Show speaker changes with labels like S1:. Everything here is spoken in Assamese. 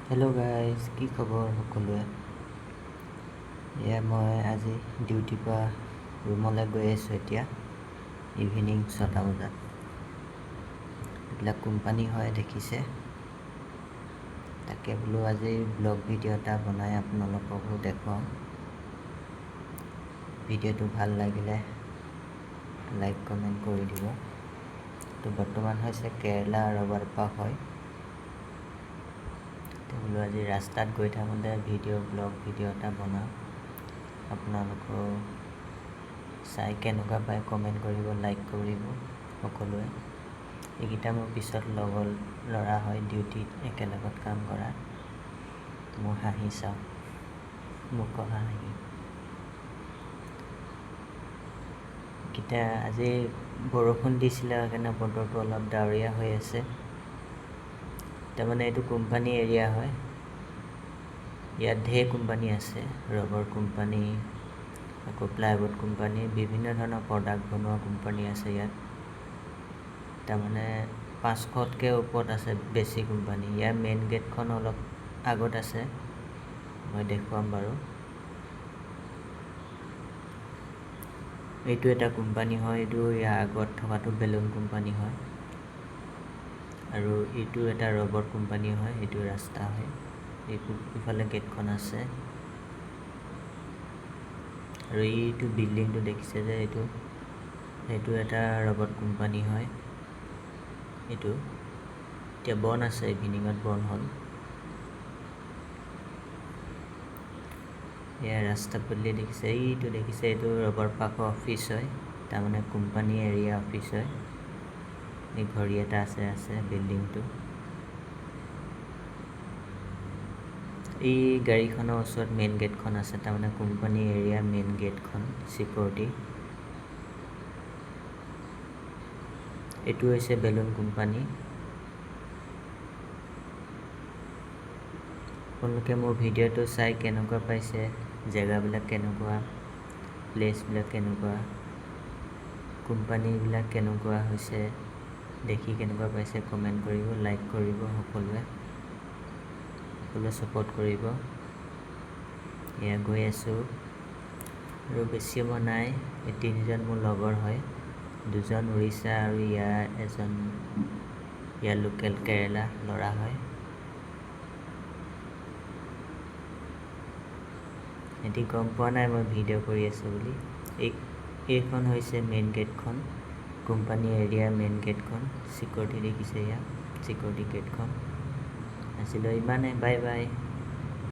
S1: হেল্ল' গাইজ, কি খবৰ সকলোৱে? মই আজি ডিউটিৰ পৰা ৰুমলৈ গৈ আছোঁ এতিয়া ইভিনিং 6টা বজাত। এইবিলাক কোম্পানী হয় দেখিছে, তাকে বোলো আজি ব্লগ ভিডিঅ' এটা বনাই আপোনালোককো দেখুৱাওঁ। ভিডিঅ'টো ভাল লাগিলে লাইক কমেণ্ট কৰি দিব। তো বৰ্তমান হৈছে কেৰেলা ৰবাৰ পাৰ্ক হয়। বোলো আজি ৰাস্তাত গৈ থাকোঁতে ব্লগ ভিডিঅ' এটা বনাওঁ, আপোনালোকেও চাই কেনেকুৱা পায় কমেণ্ট কৰিব, লাইক কৰিব সকলোৱে। এইকেইটা মোৰ পিছত লগৰ ল'ৰা হয়, ডিউটিত একেলগত কাম কৰা। মোৰ হাঁহি চাওঁ, মোক হাঁহি কেইটা আজি বৰষুণ দিছিলে সেইকাৰণে বতৰটো অলপ ডাৱৰীয়া হৈ আছে। তাৰমানে এইটো কোম্পানী এৰিয়া হয়, ইয়াত ঢেৰ কোম্পানী আছে, ৰবৰ কোম্পানী, আকৌ প্লাইবৰ্ড কোম্পানী, বিভিন্ন ধৰণৰ প্ৰডাক্ট বনোৱা কোম্পানী আছে ইয়াত। তাৰমানে 500তকৈ ওপৰত আছে বেছি কোম্পানী। ইয়াৰ মেইন গেটখন অলপ আগত আছে, মই দেখুৱাম বাৰু। এইটো এটা কোম্পানী হয়, এইটো ইয়াৰ আগত থকাটো বেলুন কোম্পানী হয়, আৰু এইটো এটা ৰবৰ কোম্পানী হয়, এইটো ৰাস্তা হয়। ইফালে গেটখন আছে, আৰু এইটো বিল্ডিংটো দেখিছে যে সেইটো এটা ৰবৰ কোম্পানী হয়। এইটো এতিয়া বন্ধ আছে, ইভিনিঙত বন্ধ হ'ল। এয়া ৰাস্তা পদূলি দেখিছে, এইটো ৰবৰ পাৰ্কৰ অফিচ হয়, তাৰমানে কোম্পানী এৰিয়া অফিচ হয়। এই ঘড়ী এটা আছে বিল্ডিংটো। এই গাড়ীখনৰ ওচৰত মেইন গেটখন আছে, তাৰমানে কোম্পানী এৰিয়া মেইন গেটখন চিকিউৰিটি। এইটো হৈছে বেলুন কোম্পানী। আপোনালোকে মোৰ ভিডিঅ'টো চাই কেনেকুৱা পাইছে, জেগাবিলাক কেনেকুৱা, প্লেচবিলাক কেনেকুৱা, কোম্পানীবিলাক কেনেকুৱা হৈছে, দেখি কেনেকুৱা পাইছে কমেণ্ট কৰিব, লাইক কৰিব সকলোৱে ছাপোৰ্ট কৰিব। গৈ আছোঁ, আৰু বেছি সময় নাই। এই তিনিজন মোৰ লগৰ হয়, দুজন উৰিষ্যা আৰু ইয়াৰ লোকেল কেৰেলা ল'ৰা হয়। সিহঁতি গম পোৱা নাই মই ভিডিঅ' কৰি আছোঁ বুলি। এইখন হৈছে মেইন গেটখন, কোম্পানী এৰিয়াৰ মেইন গেটখন, চিকিউৰিটি দেখিছে, ইয়াত চিকিউৰিটি গেটখন। আজিলৈ ইমানেই, বাই বাই।